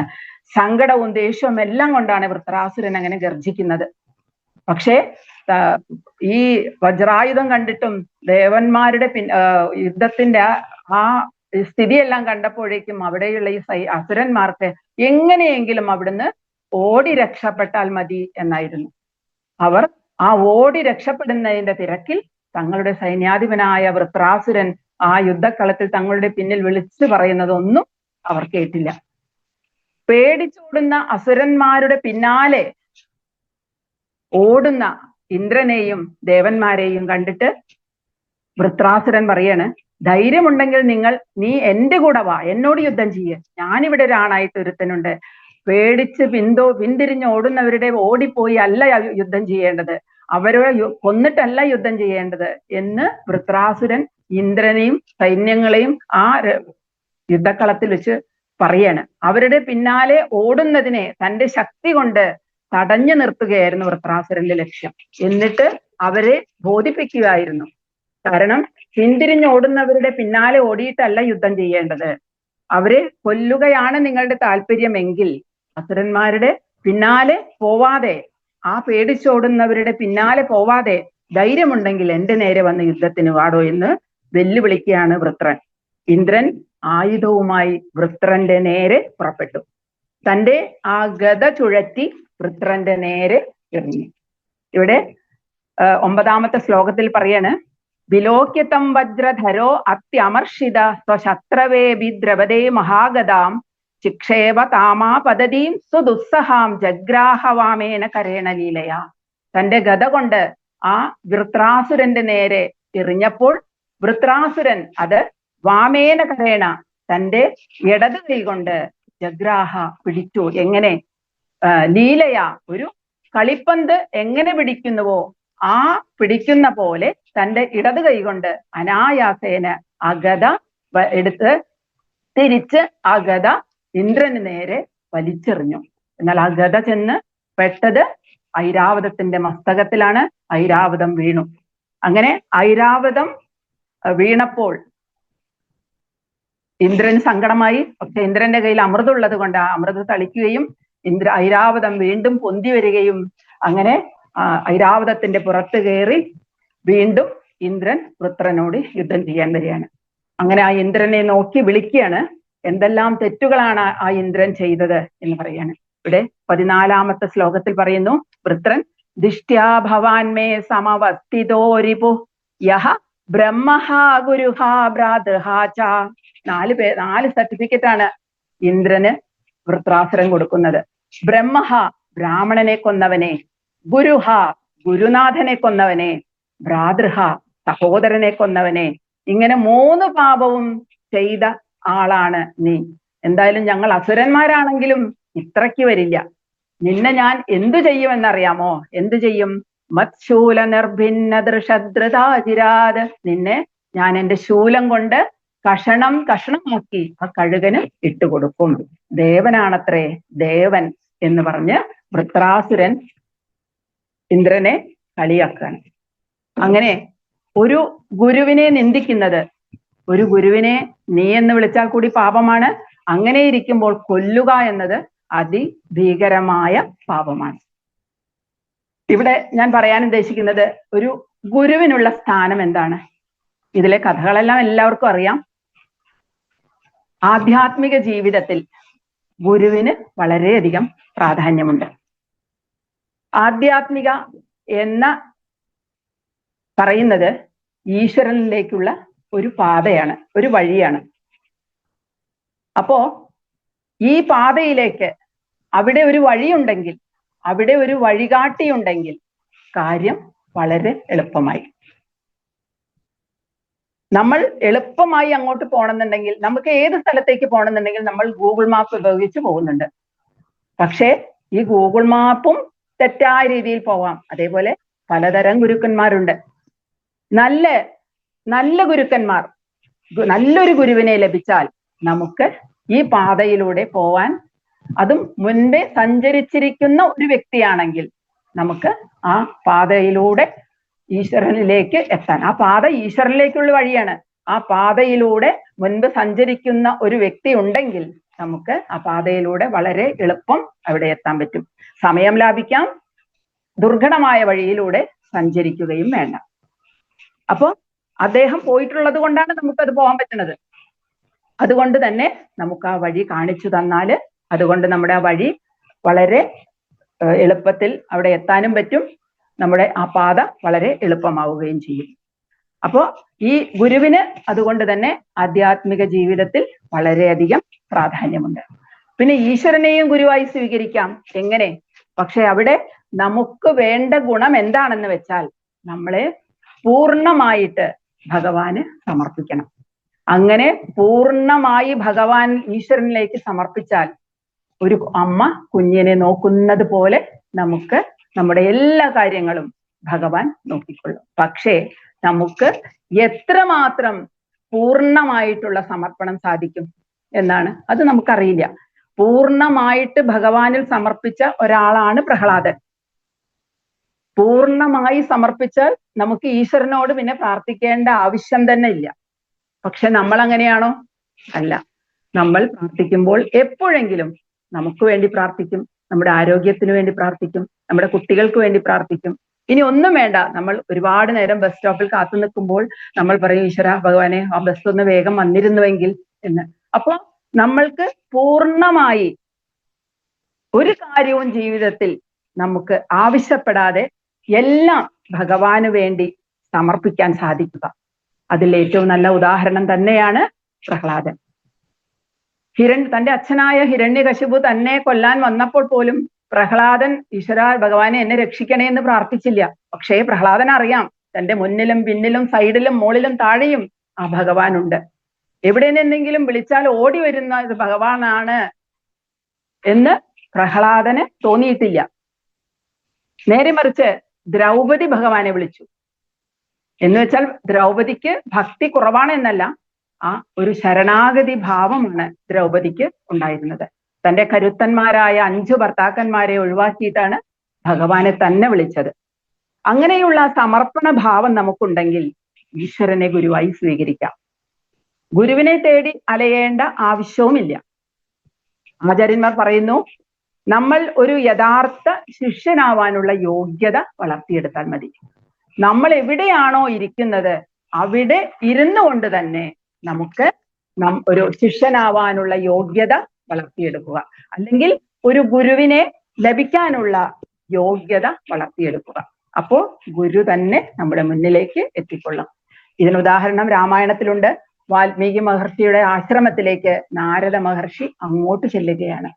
സങ്കടവും ദേഷ്യവും എല്ലാം കൊണ്ടാണ് വൃത്രാസുരൻ അങ്ങനെ ഗർജിക്കുന്നത്. പക്ഷേ ഈ വജ്രായുധം കണ്ടിട്ടും ദേവന്മാരുടെ യുദ്ധത്തിന്റെ ആ സ്ഥിതിയെല്ലാം കണ്ടപ്പോഴേക്കും അവിടെയുള്ള ഈ അസുരന്മാർക്ക് എങ്ങനെയെങ്കിലും അവിടുന്ന് ഓടി രക്ഷപ്പെട്ടാൽ മതി എന്നായിരുന്നു. അവർ ആ ഓടി രക്ഷപ്പെടുന്നതിന്റെ തിരക്കിൽ തങ്ങളുടെ സൈന്യാധിപനായ വൃത്രാസുരൻ ആ യുദ്ധക്കളത്തിൽ തങ്ങളുടെ പിന്നിൽ വിളിച്ചു പറയുന്നതൊന്നും അവർ കേട്ടില്ല. പേടിച്ചോടുന്ന അസുരന്മാരുടെ പിന്നാലെ ഓടുന്ന ഇന്ദ്രനെയും ദേവന്മാരെയും കണ്ടിട്ട് വൃത്രാസുരൻ പറയാണ്, ധൈര്യമുണ്ടെങ്കിൽ നീ എന്റെ കൂടെ വാ, എന്നോട് യുദ്ധം ചെയ്യ്. ഞാനിവിടെ ഒരാണായിട്ട് ഒരുത്തനുണ്ട്. പേടിച്ച് പിന്തിരിഞ്ഞോടുന്നവരുടെ ഓടിപ്പോയി അല്ല യുദ്ധം ചെയ്യേണ്ടത്, അവരെ കൊന്നിട്ടല്ല യുദ്ധം ചെയ്യേണ്ടത് എന്ന് വൃത്രാസുരൻ ഇന്ദ്രനെയും സൈന്യങ്ങളെയും ആ യുദ്ധക്കളത്തിൽ വെച്ച് പറയാണ്. അവരുടെ പിന്നാലെ ഓടുന്നതിനെ തന്റെ ശക്തി കൊണ്ട് തടഞ്ഞു നിർത്തുകയായിരുന്നു വൃത്രാസുരന്റെ ലക്ഷ്യം. എന്നിട്ട് അവരെ ബോധിപ്പിക്കുകയായിരുന്നു. കാരണം പിന്തിരിഞ്ഞോടുന്നവരുടെ പിന്നാലെ ഓടിയിട്ടല്ല യുദ്ധം ചെയ്യേണ്ടത്, അവരെ കൊല്ലുകയാണ് നിങ്ങളുടെ താല്പര്യമെങ്കിൽ അസുരന്മാരുടെ പിന്നാലെ പോവാതെ, ആ പേടിച്ചോടുന്നവരുടെ പിന്നാലെ പോവാതെ ധൈര്യമുണ്ടെങ്കിൽ എന്റെ നേരെ വന്ന് യുദ്ധത്തിന് വാടോ എന്ന് വെല്ലുവിളിക്കുകയാണ് വൃത്രൻ. ഇന്ദ്രൻ ആയുധവുമായി വൃത്രന്റെ നേരെ പുറപ്പെട്ടു. തന്റെ ആ ഗദ ചുഴറ്റി വൃത്രന്റെ നേരെ എറിഞ്ഞു. ഇവിടെ 9ാമത്തെ ശ്ലോകത്തിൽ പറയാണ്, വിലോക്യതം വജ്രധരോ അത്യമർഷിത സ്വശത്രവേ വിദ്രവതേ മഹാഗതാം ചിക്ഷേപ താമാ പദതീം സുദുസ്സഹാം ജഗ്രാഹവാമേന കരേണ ലീലയാ. തന്റെ ഗദ കൊണ്ട് ആ വൃത്രാസുരന്റെ നേരെ എറിഞ്ഞപ്പോൾ വൃത്രാസുരൻ അത് വാമേന കരേണ തന്റെ ഇടത് കൈ കൊണ്ട് ജഗ്രാഹ പിടിച്ചു. എങ്ങനെ? ലീലയ, ഒരു കളിപ്പന്ത് എങ്ങനെ പിടിക്കുന്നുവോ ആ പിടിക്കുന്ന പോലെ തന്റെ ഇടത് കൈ കൊണ്ട് അനായാസേന ആ ഗദ എടുത്ത് തിരിച്ച് ആ ഗദ ഇന്ദ്രന് നേരെ വലിച്ചെറിഞ്ഞു. എന്നാൽ ആ ഗദ ചെന്ന് പെട്ടത് ഐരാവതത്തിന്റെ മസ്തകത്തിലാണ്. ഐരാവതം വീണു. അങ്ങനെ ഐരാവതം വീണപ്പോൾ ഇന്ദ്രന് സങ്കടമായി. പക്ഷെ ഇന്ദ്രന്റെ കയ്യിൽ അമൃതമുള്ളത് കൊണ്ട് ആ അമൃത് തളിക്കുകയും ഐരാവതം വീണ്ടും പൊന്തി വരികയും അങ്ങനെ ഐരാവതത്തിന്റെ പുറത്ത് കയറി വീണ്ടും ഇന്ദ്രൻ വൃത്രനോട് യുദ്ധം ചെയ്യാൻ വരികയാണ്. അങ്ങനെ ആ ഇന്ദ്രനെ നോക്കി വിളിക്കുകയാണ്. എന്തെല്ലാം തെറ്റുകളാണ് ആ ഇന്ദ്രൻ ചെയ്തത് എന്ന് പറയാണ്. ഇവിടെ 14-ാമത്തെ ശ്ലോകത്തിൽ പറയുന്നു, വൃത്രൻ ദിഷ്ട്യാ ഭവാൻ മേ സമവസ്ഥിതോ രിപു യഹ ബ്രഹ്മഹ ഗുരുഹ ഭ്രാതൃഹ ച. 4 സർട്ടിഫിക്കറ്റ് ആണ് ഇന്ദ്രന് വൃത്രാസുരൻ കൊടുക്കുന്നത്. ബ്രഹ്മഹ ബ്രാഹ്മണനെ കൊന്നവനെ, ഗുരുഹ ഗുരുനാഥനെ കൊന്നവനെ, ഭ്രാതൃഹ സഹോദരനെ കൊന്നവനെ, ഇങ്ങനെ 3 പാപവും ചെയ്ത ആളാണ് നീ. എന്തായാലും ഞങ്ങൾ അസുരന്മാരാണെങ്കിലും ഇത്രയ്ക്ക് വരില്ല. നിന്നെ ഞാൻ എന്തു ചെയ്യുമെന്നറിയാമോ? എന്തു ചെയ്യും? മത്ശൂല നിർഭിന്ന ദൃഷദ്രതാജിരാത്. നിന്നെ ഞാൻ എൻ്റെ ശൂലം കൊണ്ട് കഷണമാക്കി ആ കഴുകന് ഇട്ടുകൊടുക്കും. ദേവനാണത്രേ ദേവൻ എന്ന് പറഞ്ഞ് വൃത്രാസുരൻ ഇന്ദ്രനെ കളിയാക്കുകയാണ്. അങ്ങനെ ഒരു ഗുരുവിനെ നിന്ദിക്കുന്നത്, ഒരു ഗുരുവിനെ നീ എന്ന് വിളിച്ചാൽ കൂടി പാപമാണ്. അങ്ങനെ ഇരിക്കുമ്പോൾ കൊല്ലുക എന്നത് അതിഭീകരമായ പാപമാണ്. ഇവിടെ ഞാൻ പറയാൻ ഉദ്ദേശിക്കുന്നത്, ഒരു ഗുരുവിനുള്ള സ്ഥാനം എന്താണ്? ഇതിലെ കഥകളെല്ലാം എല്ലാവർക്കും അറിയാം. ആധ്യാത്മിക ജീവിതത്തിൽ ഗുരുവിന് വളരെയധികം പ്രാധാന്യമുണ്ട്. ആധ്യാത്മിക എന്ന പറയുന്നത് ഈശ്വരനിലേക്കുള്ള ഒരു പാതയാണ്, ഒരു വഴിയാണ്. അപ്പോ ഈ പാതയിലേക്ക് അവിടെ ഒരു വഴിയുണ്ടെങ്കിൽ, അവിടെ ഒരു വഴികാട്ടിയുണ്ടെങ്കിൽ കാര്യം വളരെ എളുപ്പമായി. നമ്മൾ എളുപ്പമായി അങ്ങോട്ട് പോകണമെന്നുണ്ടെങ്കിൽ, നമുക്ക് ഏത് സ്ഥലത്തേക്ക് പോകണമെന്നുണ്ടെങ്കിൽ നമ്മൾ ഗൂഗിൾ മാപ്പ് ഉപയോഗിച്ച് പോകുന്നുണ്ട്. പക്ഷേ ഈ ഗൂഗിൾ മാപ്പും തെറ്റായ രീതിയിൽ പോവാം. അതേപോലെ പലതരം ഗുരുക്കന്മാരുണ്ട്. നല്ല ഗുരുക്കന്മാർ, നല്ലൊരു ഗുരുവിനെ ലഭിച്ചാൽ നമുക്ക് ഈ പാതയിലൂടെ പോവാൻ, അതും മുൻപേ സഞ്ചരിച്ചിരിക്കുന്ന ഒരു വ്യക്തിയാണെങ്കിൽ നമുക്ക് ആ പാതയിലൂടെ ഈശ്വരനിലേക്ക് എത്താൻ. ആ പാത ഈശ്വരനിലേക്കുള്ള വഴിയാണ്. ആ പാതയിലൂടെ മുൻപ് സഞ്ചരിക്കുന്ന ഒരു വ്യക്തി ഉണ്ടെങ്കിൽ നമുക്ക് ആ പാതയിലൂടെ വളരെ എളുപ്പം അവിടെ എത്താൻ പറ്റും. സമയം ലാഭിക്കാം, ദുർഘടമായ വഴിയിലൂടെ സഞ്ചരിക്കുകയും വേണ്ട. അപ്പൊ അദ്ദേഹം പോയിട്ടുള്ളത് കൊണ്ടാണ് നമുക്കത് പോകാൻ പറ്റുന്നത്. അതുകൊണ്ട് തന്നെ നമുക്ക് ആ വഴി കാണിച്ചു തന്നാല് അതുകൊണ്ട് നമ്മുടെ ആ വഴി വളരെ എളുപ്പത്തിൽ അവിടെ എത്താനും പറ്റും. നമ്മുടെ ആ പാത വളരെ എളുപ്പമാവുകയും ചെയ്യും. അപ്പോ ഈ ഗുരുവിന് അതുകൊണ്ട് തന്നെ ആധ്യാത്മിക ജീവിതത്തിൽ വളരെയധികം പ്രാധാന്യമുണ്ട്. പിന്നെ ഈശ്വരനെയും ഗുരുവായി സ്വീകരിക്കാം. എങ്ങനെ? പക്ഷെ അവിടെ നമുക്ക് വേണ്ട ഗുണം എന്താണെന്ന് വെച്ചാൽ നമ്മളെ പൂർണ്ണമായിട്ട് ഭഗവാന് സമർപ്പിക്കണം. അങ്ങനെ പൂർണ്ണമായി ഭഗവാൻ ഈശ്വരനിലേക്ക് സമർപ്പിച്ചാൽ ഒരു അമ്മ കുഞ്ഞിനെ നോക്കുന്നത് പോലെ നമുക്ക് നമ്മുടെ എല്ലാ കാര്യങ്ങളും ഭഗവാൻ നോക്കിക്കൊള്ളും. പക്ഷേ നമുക്ക് എത്രമാത്രം പൂർണ്ണമായിട്ടുള്ള സമർപ്പണം സാധിക്കും എന്നാണ് അത് നമുക്കറിയില്ല. പൂർണ്ണമായിട്ട് ഭഗവാനിൽ സമർപ്പിച്ച ഒരാളാണ് പ്രഹ്ലാദൻ. പൂർണ്ണമായി സമർപ്പിച്ചാൽ നമുക്ക് ഈശ്വരനോട് പിന്നെ പ്രാർത്ഥിക്കേണ്ട ആവശ്യം തന്നെ ഇല്ല. പക്ഷെ നമ്മൾ അങ്ങനെയാണോ? അല്ല. നമ്മൾ പ്രാർത്ഥിക്കുമ്പോൾ എപ്പോഴെങ്കിലും നമുക്ക് വേണ്ടി പ്രാർത്ഥിക്കും, നമ്മുടെ ആരോഗ്യത്തിന് വേണ്ടി പ്രാർത്ഥിക്കും, നമ്മുടെ കുട്ടികൾക്ക് വേണ്ടി പ്രാർത്ഥിക്കും. ഇനി ഒന്നും വേണ്ട, നമ്മൾ ഒരുപാട് നേരം ബസ് സ്റ്റോപ്പിൽ കാത്തു നിൽക്കുമ്പോൾ നമ്മൾ പറയും, ഈശ്വര ഭഗവാനെ ആ ബസ് ഒന്ന് വേഗം വന്നിരുന്നുവെങ്കിൽ എന്ന്. അപ്പൊ നമ്മൾക്ക് പൂർണ്ണമായി ഒരു കാര്യവും ജീവിതത്തിൽ നമുക്ക് ആവശ്യപ്പെടാതെ എല്ലാം ഭഗവാന് വേണ്ടി സമർപ്പിക്കാൻ സാധിക്കുക. അതിൽ ഏറ്റവും നല്ല ഉദാഹരണം തന്നെയാണ് പ്രഹ്ലാദൻ. തന്റെ അച്ഛനായ ഹിരണ്യകശിപു തന്നെ കൊല്ലാൻ വന്നപ്പോൾ പോലും പ്രഹ്ലാദൻ ഈശ്വര ഭഗവാനെ എന്നെ രക്ഷിക്കണേ എന്ന് പ്രാർത്ഥിച്ചില്ല. പക്ഷേ പ്രഹ്ലാദൻ അറിയാം തന്റെ മുന്നിലും പിന്നിലും സൈഡിലും മുകളിലും താഴെയും ആ ഭഗവാനുണ്ട്. എവിടെ നിന്നെങ്കിലും വിളിച്ചാൽ ഓടി വരുന്ന ഇത് ഭഗവാനാണ് എന്ന് പ്രഹ്ലാദന് തോന്നിയിട്ടില്ല. നേരെ മറിച്ച് ദ്രൗപദി ഭഗവാനെ വിളിച്ചു. എന്ന് വെച്ചാൽ ദ്രൗപദിക്ക് ഭക്തി കുറവാണ് എന്നല്ല, ആ ഒരു ശരണാഗതി ഭാവമാണ് ദ്രൗപദിക്ക് ഉണ്ടായിരുന്നത്. തന്റെ കരുത്തന്മാരായ 5 ഭർത്താക്കന്മാരെ ഒഴിവാക്കിയിട്ടാണ് ഭഗവാനെ തന്നെ വിളിച്ചത്. അങ്ങനെയുള്ള സമർപ്പണ ഭാവം നമുക്കുണ്ടെങ്കിൽ ഈശ്വരനെ ഗുരുവായി സ്വീകരിക്കാം. ഗുരുവിനെ തേടി അലയേണ്ട ആവശ്യവുമില്ല. ആചാര്യന്മാർ പറയുന്നു, നമ്മൾ ഒരു യഥാർത്ഥ ശിഷ്യനാവാനുള്ള യോഗ്യത വളർത്തിയെടുത്താൽ മതി. നമ്മൾ എവിടെയാണോ ഇരിക്കുന്നത് അവിടെ ഇരുന്നു കൊണ്ട് തന്നെ നമുക്ക് ഒരു ശിഷ്യനാവാനുള്ള യോഗ്യത വളർത്തിയെടുക്കുക, അല്ലെങ്കിൽ ഒരു ഗുരുവിനെ ലഭിക്കാനുള്ള യോഗ്യത വളർത്തിയെടുക്കുക. അപ്പോ ഗുരു തന്നെ നമ്മുടെ മുന്നിലേക്ക് എത്തിക്കൊള്ളും. ഇതിന് ഉദാഹരണം രാമായണത്തിലുണ്ട്. വാൽമീകി മഹർഷിയുടെ ആശ്രമത്തിലേക്ക് നാരദ മഹർഷി അങ്ങോട്ട് ചെല്ലുകയാണ്.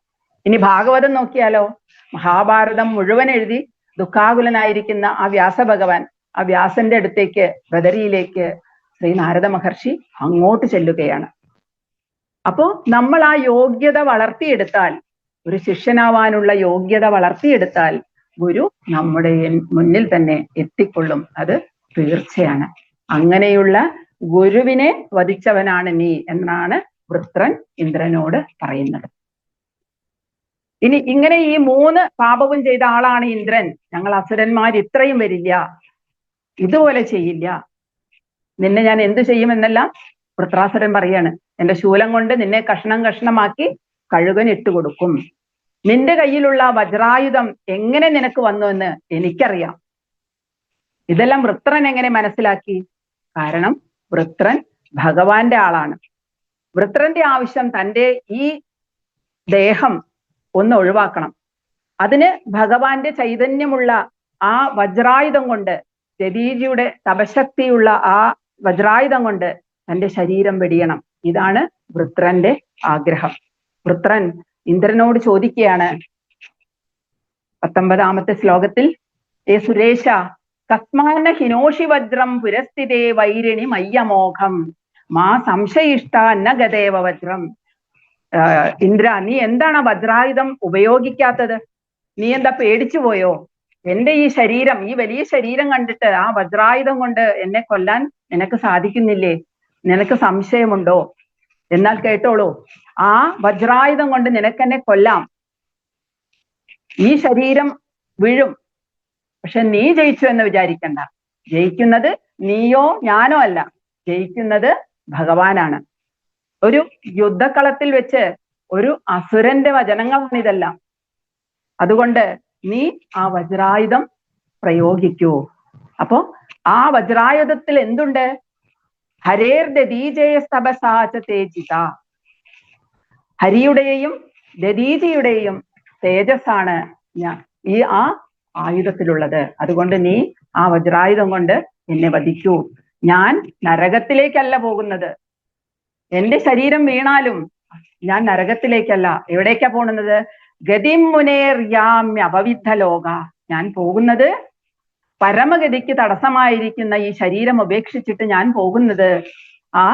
ഇനി ഭാഗവതം നോക്കിയാലോ, മഹാഭാരതം മുഴുവൻ എഴുതി ദുഃഖാകുലനായിരിക്കുന്ന ആ വ്യാസഭഗവാൻ, ആ വ്യാസന്റെ അടുത്തേക്ക് ബദരിയിലേക്ക് ശ്രീ നാരദ മഹർഷി അങ്ങോട്ട് ചെല്ലുകയാണ്. അപ്പോ നമ്മൾ ആ യോഗ്യത വളർത്തിയെടുത്താൽ, ഒരു ശിഷ്യനാവാനുള്ള യോഗ്യത വളർത്തിയെടുത്താൽ ഗുരു നമ്മുടെ മുന്നിൽ തന്നെ എത്തിക്കൊള്ളും. അത് തീർച്ചയാണ്. അങ്ങനെയുള്ള ഗുരുവിനെ വധിച്ചവനാണ് നീ എന്നാണ് വൃത്രൻ ഇന്ദ്രനോട് പറയുന്നത്. ഇനി ഇങ്ങനെ ഈ 3 പാപവും ചെയ്ത ആളാണ് ഇന്ദ്രൻ. ഞങ്ങൾ അസുരന്മാർ ഇത്രയും വരില്ല, ഇതുപോലെ ചെയ്യില്ല, നിന്നെ ഞാൻ എന്തു ചെയ്യുമെന്നെല്ലാം വൃത്രാസുരൻ പറയാണ്. എന്റെ ശൂലം കൊണ്ട് നിന്നെ കഷ്ണം കഷ്ണമാക്കി കഴുകൻ ഇട്ടുകൊടുക്കും. നിന്റെ കയ്യിലുള്ള വജ്രായുധം എങ്ങനെ നിനക്ക് വന്നു എന്ന് എനിക്കറിയാം. ഇതെല്ലാം വൃത്രൻ എങ്ങനെ മനസ്സിലാക്കി? കാരണം വൃത്രൻ ഭഗവാന്റെ ആളാണ്. വൃത്രന്റെ ആവശ്യം തൻ്റെ ഈ ദേഹം ഒന്ന് ഒഴിവാക്കണം. അതിന് ഭഗവാന്റെ ചൈതന്യമുള്ള ആ വജ്രായുധം കൊണ്ട്, ദദീജിയുടെ തപശക്തിയുള്ള ആ വജ്രായുധം കൊണ്ട് തന്റെ ശരീരം വെടിയണം. ഇതാണ് വൃത്രന്റെ ആഗ്രഹം. വൃത്രൻ ഇന്ദ്രനോട് ചോദിക്കുകയാണ് 19ാമത്തെ ശ്ലോകത്തിൽ, ഏ സുരേശ, കസ്മാന ഹിനോഷി വജ്രം പുരസ്ഥിതേ വൈരിണി മയ്യമോഘം മാ സംശയിഷ്ട അന്നഗദേവ വജ്രം. ഇന്ദ്ര, നീ എന്താണ് ആ വജ്രായുധം ഉപയോഗിക്കാത്തത്? നീ എന്താ പേടിച്ചു പോയോ? എന്റെ ഈ ശരീരം, ഈ വലിയ ശരീരം കണ്ടിട്ട് ആ വജ്രായുധം കൊണ്ട് എന്നെ കൊല്ലാൻ നിനക്ക് സാധിക്കുന്നില്ലേ? നിനക്ക് സംശയമുണ്ടോ? എന്നാൽ കേട്ടോളൂ, ആ വജ്രായുധം കൊണ്ട് നിനക്കെന്നെ കൊല്ലാം. ഈ ശരീരം വീഴും, പക്ഷെ നീ ജയിച്ചു എന്ന് വിചാരിക്കണ്ട. ജയിക്കുന്നത് നീയോ ഞാനോ അല്ല, ജയിക്കുന്നത് ഭഗവാനാണ്. ഒരു യുദ്ധക്കളത്തിൽ വെച്ച് ഒരു അസുരന്റെ വചനങ്ങളാണ് ഇതെല്ലാം. അതുകൊണ്ട് നീ ആ വജ്രായുധം പ്രയോഗിക്കൂ. അപ്പോ ആ വജ്രായുധത്തിൽ എന്തുണ്ട്? ഹരേർ ദദീജയ തപസാച തേജിത. ഹരിയുടെയും ദദീജിയുടെയും തേജസ്സാണ് ഈ ആ ആയുധത്തിലുള്ളത്. അതുകൊണ്ട് നീ ആ വജ്രായുധം കൊണ്ട് എന്നെ വധിക്കൂ. ഞാൻ നരകത്തിലേക്കല്ല പോകുന്നത്. എന്റെ ശരീരം വീണാലും ഞാൻ നരകത്തിലേക്കല്ല. എവിടേക്കാ പോകുന്നത്? ഗതിം മുനേർ യാമ്യ അപവിദ്ധ ലോക. ഞാൻ പോകുന്നത്, പരമഗതിക്ക് തടസ്സമായിരിക്കുന്ന ഈ ശരീരം ഉപേക്ഷിച്ചിട്ട് ഞാൻ പോകുന്നത് ആ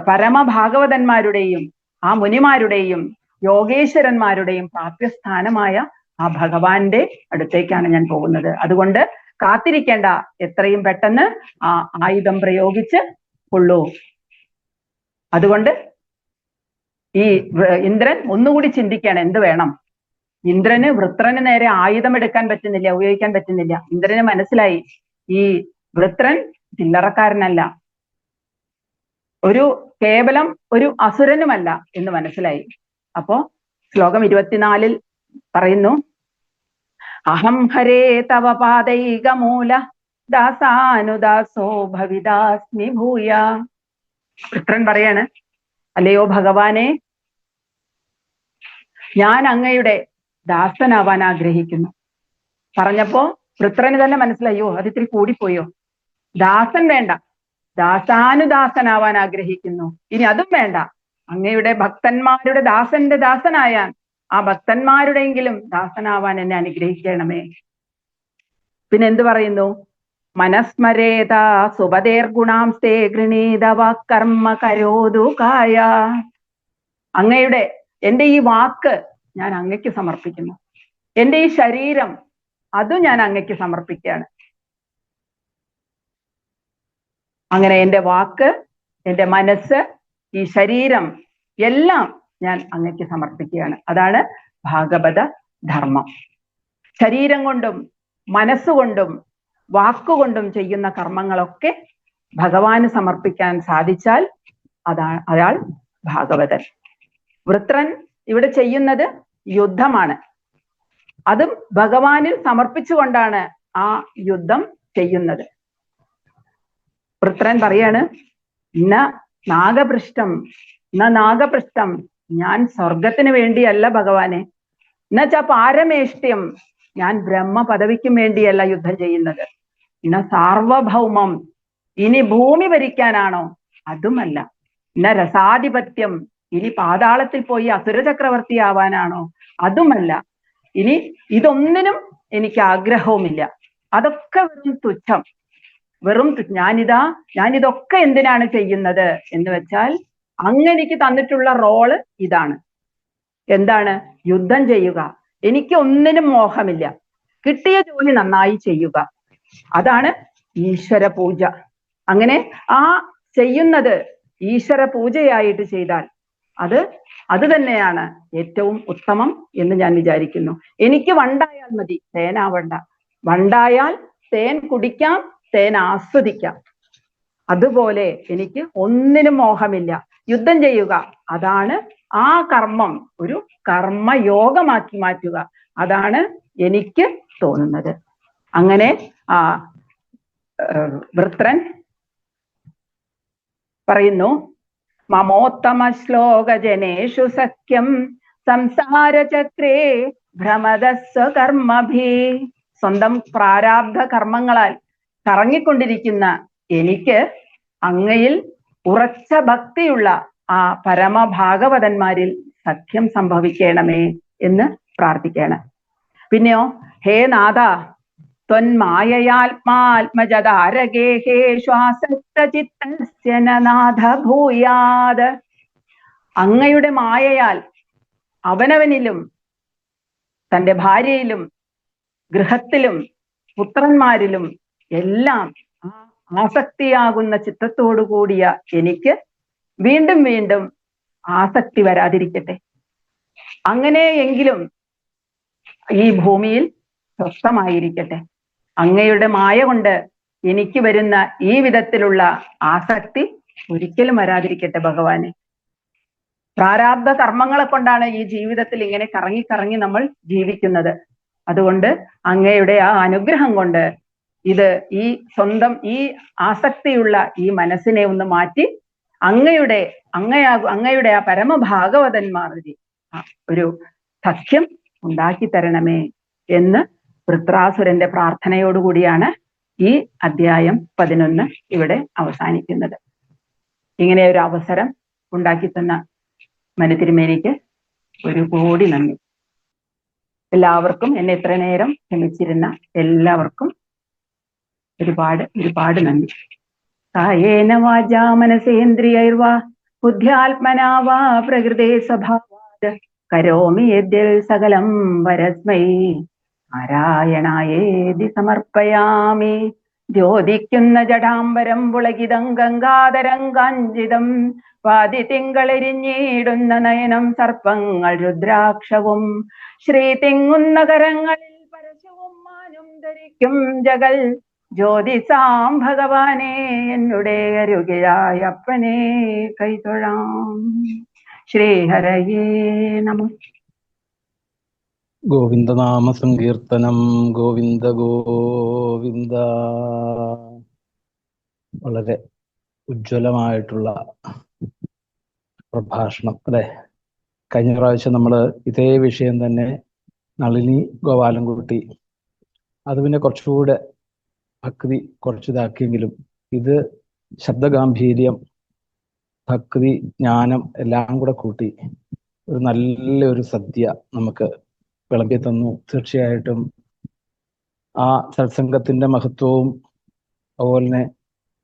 പരമഭാഗവതന്മാരുടെയും ആ മുനിമാരുടെയും യോഗേശ്വരന്മാരുടെയും പ്രാപ്യസ്ഥാനമായ ആ ഭഗവാന്റെ അടുത്തേക്കാണ് ഞാൻ പോകുന്നത്. അതുകൊണ്ട് കാത്തിരിക്കേണ്ട, എത്രയും പെട്ടെന്ന് ആ ആയുധം പ്രയോഗിച്ച് കൊള്ളൂ. അതുകൊണ്ട് ഈ ഇന്ദ്രൻ ഒന്നുകൂടി ചിന്തിക്കുകയാണ്, എന്ത് വേണം? ഇന്ദ്രന് വൃത്രന് നേരെ ആയുധം എടുക്കാൻ പറ്റുന്നില്ല, ഉപയോഗിക്കാൻ പറ്റുന്നില്ല. ഇന്ദ്രന് മനസ്സിലായി, ഈ വൃത്രൻ ചില്ലറക്കാരനല്ല, കേവലം ഒരു അസുരനുമല്ല എന്ന് മനസ്സിലായി. അപ്പോ ശ്ലോകം 24 പറയുന്നു, അഹം ഹരേ തവ പാദൈക മൂല ദാസാനുദാസോ ഭവിദാസ്മി ഭൂയ. വൃത്രൻ പറയാണ്, അല്ലയോ ഭഗവാനെ, ഞാൻ അങ്ങയുടെ ദാസനാവാൻ ആഗ്രഹിക്കുന്നു. പറഞ്ഞപ്പോ വൃത്രന് തന്നെ മനസ്സിലായോ, അതിത്തിരി കൂടിപ്പോയോ? ദാസൻ വേണ്ട, ദാസാനുദാസനാവാൻ ആഗ്രഹിക്കുന്നു. ഇനി അതും വേണ്ട, അങ്ങയുടെ ഭക്തന്മാരുടെ ദാസന്റെ ദാസനായാൻ, ആ ഭക്തന്മാരുടെയെങ്കിലും ദാസനാവാൻ എന്നെ അനുഗ്രഹിക്കണമേ. പിന്നെ എന്ത് പറയുന്നു? മനസ്മരേത സുപതേർ ഗുണാംസ്തേ ഗൃണീത വാക്കർമ്മ കരോതു കായ. അങ്ങയുടെ, എന്റെ ഈ വാക്ക് ഞാൻ അങ്ങയ്ക്ക് സമർപ്പിക്കുന്നു. എന്റെ ഈ ശരീരം, അതും ഞാൻ അങ്ങയ്ക്ക് സമർപ്പിക്കുകയാണ്. അങ്ങനെ എന്റെ വാക്ക്, എന്റെ മനസ്സ്, ഈ ശരീരം എല്ലാം ഞാൻ അങ്ങയ്ക്ക് സമർപ്പിക്കുകയാണ്. അതാണ് ഭാഗവത ധർമ്മം. ശരീരം കൊണ്ടും മനസ്സുകൊണ്ടും വാക്കുകൊണ്ടും ചെയ്യുന്ന കർമ്മങ്ങളൊക്കെ ഭഗവാന് സമർപ്പിക്കാൻ സാധിച്ചാൽ അയാൾ ഭാഗവതൻ. വൃത്രൻ ഇവിടെ ചെയ്യുന്നത് യുദ്ധമാണ്. അതും ഭഗവാനിൽ സമർപ്പിച്ചുകൊണ്ടാണ് ആ യുദ്ധം ചെയ്യുന്നത്. വൃത്രൻ പറയാണ്, നാഗപൃഷ്ടം ഞാൻ സ്വർഗത്തിന് വേണ്ടിയല്ല ഭഗവാനെ, എന്നുവെച്ചാ പാരമേഷ്ട്യം ഞാൻ ബ്രഹ്മ പദവിക്കും വേണ്ടിയല്ല യുദ്ധം ചെയ്യുന്നത്, സാർവഭൗമം ഇനി ഭൂമി ഭരിക്കാനാണോ, അതുമല്ല, രസാധിപത്യം ഇനി പാതാളത്തിൽ പോയി അസുര ചക്രവർത്തി ആവാനാണോ, അതുമല്ല, ഇനി ഇതൊന്നിനും എനിക്ക് ആഗ്രഹവുമില്ല. അതൊക്കെ വെറും തുച്ഛം, ഞാനിതൊക്കെ എന്തിനാണ് ചെയ്യുന്നത് എന്ന് വെച്ചാൽ അങ്ങെനിക്ക് തന്നിട്ടുള്ള റോള് ഇതാണ്. എന്താണ്? യുദ്ധം ചെയ്യുക. എനിക്ക് ഒന്നിനും മോഹമില്ല, കിട്ടിയ ജോലി നന്നായി ചെയ്യുക. അതാണ് ഈശ്വര പൂജ. അങ്ങനെ ആ ചെയ്യുന്നത് ഈശ്വര പൂജയായിട്ട് ചെയ്താൽ അത് തന്നെയാണ് ഏറ്റവും ഉത്തമം എന്ന് ഞാൻ വിചാരിക്കുന്നു. എനിക്ക് വണ്ടായാൽ മതി, തേനാവണ്ട. വണ്ടായാൽ തേൻ കുടിക്കാം, തേൻ ആസ്വദിക്കാം. അതുപോലെ എനിക്ക് ഒന്നിനും മോഹമില്ല, യുദ്ധം ചെയ്യുക. അതാണ് ആ കർമ്മം ഒരു കർമ്മയോഗമാക്കി മാറ്റുക. അതാണ് എനിക്ക് തോന്നുന്നത്. അങ്ങനെ വൃത്രൻ പറയുന്നു, മമോത്തമ ശ്ലോക ജനേഷു സഖ്യം സംസാരചക്രേ ഭ്രമദസ്വകർമ്മഭി. സ്വന്തം പ്രാരാബ്ധ കർമ്മങ്ങളാൽ കറങ്ങിക്കൊണ്ടിരിക്കുന്ന എനിക്ക് അങ്ങയിൽ ഉറച്ച ഭക്തിയുള്ള ആ പരമഭാഗവതന്മാരിൽ സഖ്യം സംഭവിക്കണമേ എന്ന് പ്രാർത്ഥിക്കണം. പിന്നെയോ, ഹേ നാഥ, ത്വന്മായയാത്മാത്മജതാരഗേഹേ ശ്വാസക്തചിത്തസ്യ നാഥ ഭൂയാത്. അങ്ങയുടെ മായയാൽ അവനവനിലും തൻ്റെ ഭാര്യയിലും ഗൃഹത്തിലും പുത്രന്മാരിലും എല്ലാം ആസക്തിയാകുന്ന ചിത്തത്തോടു കൂടിയ എനിക്ക് വീണ്ടും വീണ്ടും ആസക്തി വരാതിരിക്കട്ടെ. അങ്ങനെയെങ്കിലും ഈ ഭൂമിയിൽ സ്വസ്ഥമായിരിക്കട്ടെ. അങ്ങയുടെ മായ കൊണ്ട് എനിക്ക് വരുന്ന ഈ വിധത്തിലുള്ള ആസക്തി ഒരിക്കലും വരാതിരിക്കട്ടെ ഭഗവാനെ. പ്രാരാബ്ധ കർമ്മങ്ങളെ കൊണ്ടാണ് ഈ ജീവിതത്തിൽ ഇങ്ങനെ കറങ്ങി കറങ്ങി നമ്മൾ ജീവിക്കുന്നത്. അതുകൊണ്ട് അങ്ങയുടെ ആ അനുഗ്രഹം കൊണ്ട് ഈ സ്വന്തം ഈ ആസക്തിയുള്ള ഈ മനസ്സിനെ ഒന്ന് മാറ്റി അങ്ങയുടെ ആ പരമഭാഗവതന്മാരുടെ ഒരു സഖ്യം ഉണ്ടാക്കി തരണമേ എന്ന് വൃത്രാസുരന്റെ പ്രാർത്ഥനയോടുകൂടിയാണ് ഈ അധ്യായം 11 ഇവിടെ അവസാനിക്കുന്നത്. ഇങ്ങനെ ഒരു അവസരം ഉണ്ടാക്കി തന്ന മനുതിരുമേനിക്ക് ഒരു കോടി നന്ദി. എല്ലാവർക്കും, എന്നെ ഇത്ര നേരം ക്ഷമിച്ചിരുന്ന എല്ലാവർക്കും ഒരുപാട് നന്ദി. കായേന വാചാ മനസേന്ദ്രിയൈർവാ ബുദ്ധ്യാത്മനാ വാ പ്രകൃതേ സ്വഭാവാത് കരോമി യദ്യൽ സകലം പരസ്മൈ നാരായണായേതി സമർപ്പയാമി. ജ്യോതിക്കുന്ന ജടാംബരം പുളകിതം ഗംഗാധരം കാഞ്ചിതം വാതി തിങ്കളെരിഞ്ഞിടുന്ന നയനം സർപ്പങ്ങൾ രുദ്രാക്ഷവും ശ്രീ തിങ്ങുന്ന കരങ്ങളിൽ പരശുവും മാനും ധരിക്കും ജഗൽ ജ്യോതിസാം ഭഗവാനെ എന്നുടെ അരുകിലായ അപ്പനെ കൈതൊഴാം. ശ്രീഹരയേ നമഃ. ഗോവിന്ദനാമ സങ്കീർത്തനം. ഗോവിന്ദ ഗോവിന്ദ. വളരെ ഉജ്ജ്വലമായിട്ടുള്ള പ്രഭാഷണം അല്ലെ. കഴിഞ്ഞ പ്രാവശ്യം നമ്മൾ ഇതേ വിഷയം തന്നെ നളിനി ഗോപാലൻകുട്ടി അത് പിന്നെ കുറച്ചുകൂടെ ഭക്തി കുറച്ചിതാക്കിയെങ്കിലും ഇത് ശബ്ദഗാംഭീര്യം, ഭക്തി, ജ്ഞാനം എല്ലാം കൂടെ കൂട്ടി ഒരു നല്ലൊരു സദ്യ നമുക്ക് വിളമ്പി തന്നു. തീർച്ചയായിട്ടും ആ സത്സംഗത്തിന്റെ മഹത്വവും അതുപോലെ തന്നെ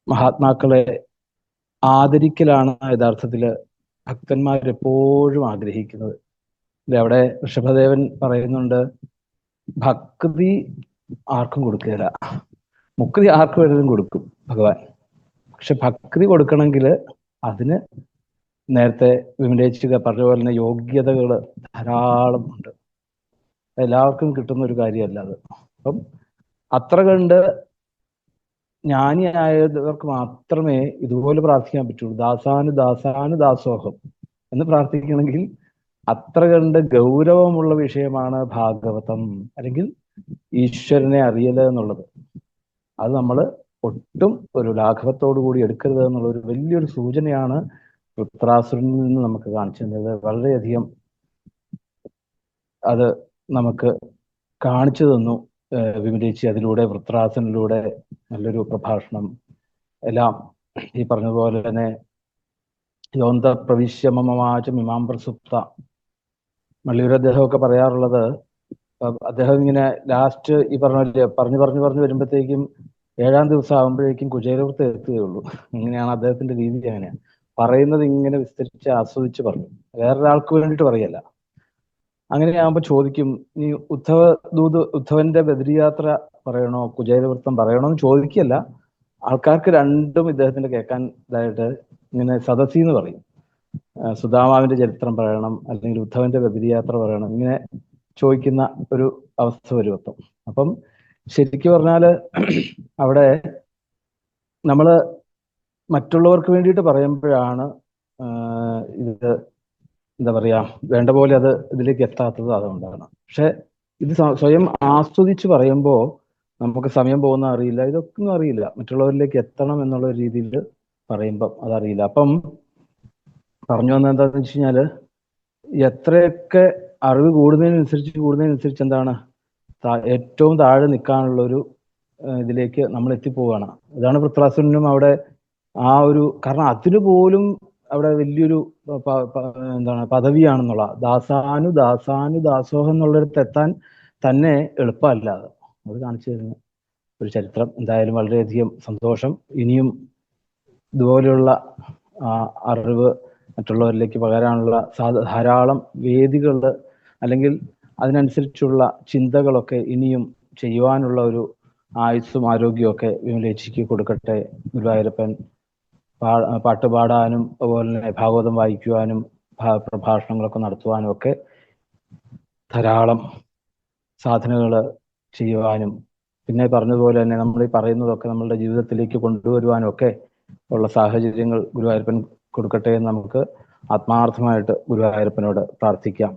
മഹാത്മാക്കളെ ആദരിക്കലാണ് യഥാർത്ഥത്തിൽ ഭക്തന്മാരെപ്പോഴും ആഗ്രഹിക്കുന്നത്. അവിടെ ഋഷഭദേവൻ പറയുന്നുണ്ട്, ഭക്തി ആർക്കും കൊടുക്കുകയില്ല, മുക്തി ആർക്കും വേണമെങ്കിലും കൊടുക്കും ഭഗവാൻ. പക്ഷെ ഭക്തി കൊടുക്കണമെങ്കിൽ അതിന് നേരത്തെ വിമലേച്ചിക പറഞ്ഞ പോലെ തന്നെ യോഗ്യതകൾ ധാരാളം ഉണ്ട്. എല്ലാവർക്കും കിട്ടുന്ന ഒരു കാര്യമല്ല അത്. അപ്പം അത്ര കണ്ട് ജ്ഞാനിയായവർക്ക് മാത്രമേ ഇതുപോലെ പ്രാർത്ഥിക്കാൻ പറ്റുള്ളൂ. ദാസോഹം എന്ന് പ്രാർത്ഥിക്കണമെങ്കിൽ അത്ര കണ്ട് ഗൗരവമുള്ള വിഷയമാണ് ഭാഗവതം, അല്ലെങ്കിൽ ഈശ്വരനെ അറിയല് എന്നുള്ളത്. അത് നമ്മൾ ഒട്ടും ഒരു ലാഘവത്തോടു കൂടി എടുക്കരുത് എന്നുള്ള ഒരു വലിയൊരു സൂചനയാണ് വൃത്രാസുരനിൽ നിന്ന് നമുക്ക് കാണിച്ചു തന്നത്. വളരെയധികം അത് നമുക്ക് കാണിച്ചു തന്നു വിമലേച്ചി. അതിലൂടെ വൃത്രാസുരനിലൂടെ നല്ലൊരു പ്രഭാഷണം എല്ലാം ഈ പറഞ്ഞതുപോലെ തന്നെ യോന്ത പ്രവിശ്യ മമവാചം ഇമാം പ്രസുപ്ത, മള്ളിയൂർ അദ്ദേഹമൊക്കെ പറയാറുള്ളത്, അദ്ദേഹം ഇങ്ങനെ ലാസ്റ്റ് ഈ പറഞ്ഞു വരുമ്പോഴത്തേക്കും 7-ാം ദിവസം ആകുമ്പോഴേക്കും കുചേലവൃത്തം എത്തുകയുള്ളൂ. ഇങ്ങനെയാണ് അദ്ദേഹത്തിന്റെ രീതി. അങ്ങനെയാണ് പറയുന്നത്, ഇങ്ങനെ വിസ്തരിച്ച് ആസ്വദിച്ച് പറഞ്ഞു, വേറൊരാൾക്ക് വേണ്ടിയിട്ട് പറയല്ല. അങ്ങനെയാകുമ്പോൾ ചോദിക്കും, ഈ ഉദ്ധവന്റെ ബദരിയാത്ര പറയണോ കുചേലവൃത്തം പറയണോ എന്ന് ചോദിക്കല്ല. ആൾക്കാർക്ക് രണ്ടും ഇദ്ദേഹത്തിന്റെ കേൾക്കാൻ ഇതായിട്ട് ഇങ്ങനെ സദസ്സി എന്ന് പറയും. സുദാമാവിന്റെ ചരിത്രം പറയണം, അല്ലെങ്കിൽ ഉദ്ധവന്റെ ബദരിയാത്ര പറയണം, ഇങ്ങനെ ചോദിക്കുന്ന ഒരു അവസ്ഥ വരും അപ്പം. അപ്പം ശരിക്കും പറഞ്ഞാല് അവിടെ നമ്മള് മറ്റുള്ളവർക്ക് വേണ്ടിയിട്ട് പറയുമ്പോഴാണ് ഇത് എന്താ പറയാ, വേണ്ട പോലെ അത് ഇതിലേക്ക് എത്താത്തത് അതുകൊണ്ടാണ്. പക്ഷെ ഇത് സ്വയം ആസ്വദിച്ച് പറയുമ്പോൾ നമുക്ക് സമയം പോകുന്ന അറിയില്ല, ഇതൊന്നും അറിയില്ല. മറ്റുള്ളവരിലേക്ക് എത്തണം എന്നുള്ള രീതിയിൽ പറയുമ്പം അതറിയില്ല. അപ്പം പറഞ്ഞു വന്നത് എന്താണെന്ന് വെച്ച് കഴിഞ്ഞാല്, എത്രയൊക്കെ അറിവ് കൂടുന്നതിനനുസരിച്ച് എന്താണ് ഏറ്റവും താഴെ നിൽക്കാനുള്ളൊരു ഇതിലേക്ക് നമ്മൾ എത്തിപ്പോവുകയാണ്. ഇതാണ് വൃത്രാസുരനും അവിടെ ആ ഒരു, കാരണം അതിനു പോലും അവിടെ വലിയൊരു എന്താണ് പദവിയാണെന്നുള്ള, ദാസോഹം എന്നുള്ളിടത്ത് എത്താൻ തന്നെ എളുപ്പമല്ല. അത് കാണിച്ചു തരുന്ന ഒരു ചരിത്രം. എന്തായാലും വളരെയധികം സന്തോഷം. ഇനിയും ഇതുപോലെയുള്ള അറിവ് മറ്റുള്ളവരിലേക്ക് പകരാനുള്ള ധാരാളം വേദികൾ, അല്ലെങ്കിൽ അതിനനുസരിച്ചുള്ള ചിന്തകളൊക്കെ ഇനിയും ചെയ്യുവാനുള്ള ഒരു ആയുസ്സും ആരോഗ്യമൊക്കെ വിമലേച്ചിക്ക് കൊടുക്കട്ടെ. ഗുരുവായൂരപ്പൻ പാട്ട് പാടാനും അതുപോലെ തന്നെ ഭാഗവതം വായിക്കുവാനും പ്രഭാഷണങ്ങളൊക്കെ നടത്തുവാനും ഒക്കെ ധാരാളം സാധനകൾ ചെയ്യുവാനും, പിന്നെ പറഞ്ഞതുപോലെ തന്നെ നമ്മൾ ഈ പറയുന്നതൊക്കെ നമ്മളുടെ ജീവിതത്തിലേക്ക് കൊണ്ടുവരുവാനും ഒക്കെ ഉള്ള സാഹചര്യങ്ങൾ ഗുരുവായൂരപ്പൻ കൊടുക്കട്ടെ എന്ന് നമുക്ക് ആത്മാർത്ഥമായിട്ട് ഗുരുവായൂരപ്പനോട് പ്രാർത്ഥിക്കാം.